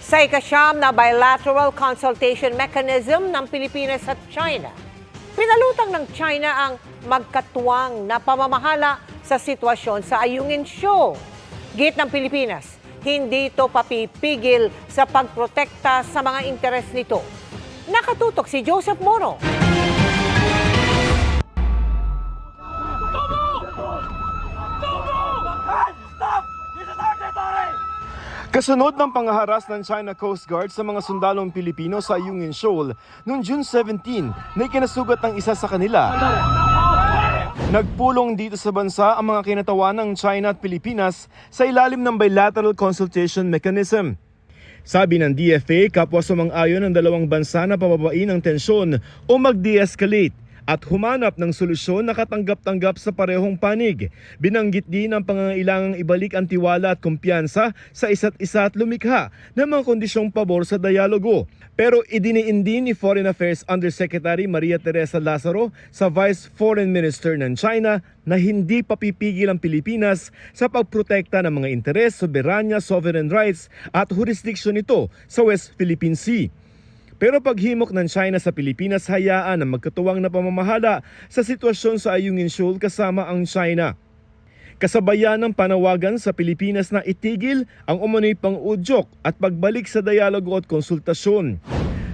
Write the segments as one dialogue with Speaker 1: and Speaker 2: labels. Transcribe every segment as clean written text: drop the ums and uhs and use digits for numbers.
Speaker 1: sa ikasyam na bilateral consultation mechanism ng Pilipinas at China. Pinalutang ng China ang magkatuwang na pamamahala sa sitwasyon sa Ayungin Shoal. Git ng Pilipinas, hindi ito papipigil sa pagprotekta sa mga interes nito. Nakatutok si Joseph Moro.
Speaker 2: Kasunod ng panghaharas ng China Coast Guard sa mga sundalong Pilipino sa Ayungin Shoal noong June 17 na ikinasugat ng isa sa kanila. Nagpulong dito sa bansa ang mga kinatawan ng China at Pilipinas sa ilalim ng bilateral consultation mechanism. Sabi ng DFA, kapwa sumang-ayon ng dalawang bansa na pababain ang tensyon o mag-de-escalate at humanap ng solusyon na katanggap-tanggap sa parehong panig. Binanggit din ang pangangailangang ibalik ang tiwala at kumpiyansa sa isa't isa at lumikha ng mga kondisyong pabor sa dialogo. Pero idiniin din ni Foreign Affairs Undersecretary Maria Teresa Lazaro sa Vice Foreign Minister ng China na hindi papipigil ang Pilipinas sa pagprotekta ng mga interes, soberanya, sovereign rights at jurisdiction nito sa West Philippine Sea. Pero paghimok ng China sa Pilipinas, hayaan ang magkatuwang na pamamahala sa sitwasyon sa Ayungin Shoal kasama ang China. Kasabayan ng panawagan sa Pilipinas na itigil ang umano'y pang-udyok at pagbalik sa dialogo at konsultasyon.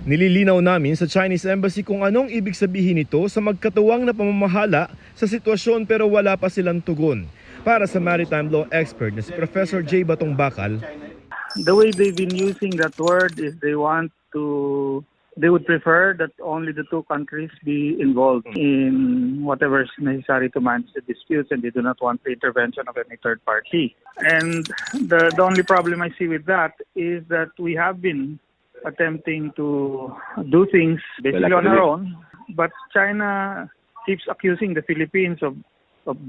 Speaker 2: Nililinaw namin sa Chinese Embassy kung anong ibig sabihin nito sa magkatuwang na pamamahala sa sitwasyon pero wala pa silang tugon. Para sa maritime law expert na si Professor J. Batong Bakal,
Speaker 3: the way they've been using that word is they would prefer that only the two countries be involved in whatever is necessary to manage the disputes, and they do not want the intervention of any third party. And the only problem I see with that is that we have been attempting to do things basically on our own, but China keeps accusing the Philippines of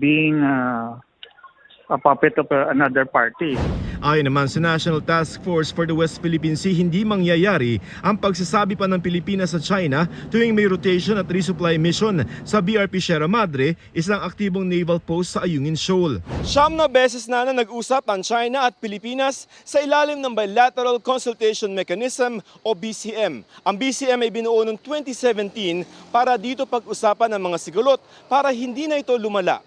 Speaker 3: being a puppet of another party.
Speaker 2: ayon naman sa National Task Force for the West Philippine Sea, hindi mangyayari ang pagsasabi pa ng Pilipinas sa China tuwing may rotation at resupply mission sa BRP Sierra Madre, isang aktibong naval post sa Ayungin Shoal. Siyam na beses na nag-usap ang China at Pilipinas sa ilalim ng Bilateral Consultation Mechanism o BCM. Ang BCM ay binuo noong 2017 para dito pag-usapan ang mga sigulot para hindi na ito lumala.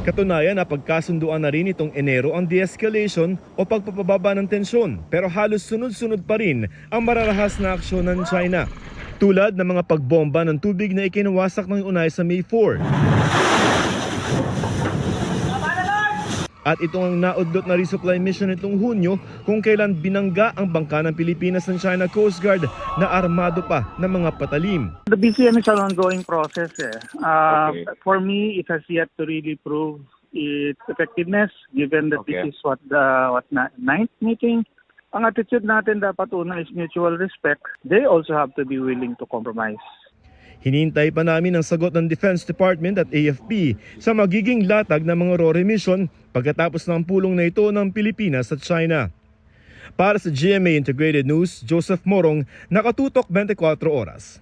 Speaker 2: Katunayan na pagkasunduan na rin itong Enero ang de-escalation o pagpapababa ng tensyon, pero halos sunod-sunod pa rin ang mararahas na aksyon ng China. Tulad ng mga pagbomba ng tubig na ikinawasak ng unay sa May 4. At itong ang naudlot na resupply mission nitong Hunyo kung kailan binangga ang bangka ng Pilipinas ng China Coast Guard na armado pa ng mga patalim.
Speaker 3: The BCM is an ongoing process. For me, it has yet to really prove its effectiveness given that this is what ninth meeting. Ang attitude natin dapat una is mutual respect. They also have to be willing to compromise.
Speaker 2: Hinintay pa namin ang sagot ng Defense Department at AFP sa magiging latag ng mga RORE mission pagkatapos ng pulong na ito ng Pilipinas at China. Para sa GMA Integrated News, Joseph Morong, Nakatutok 24 Oras.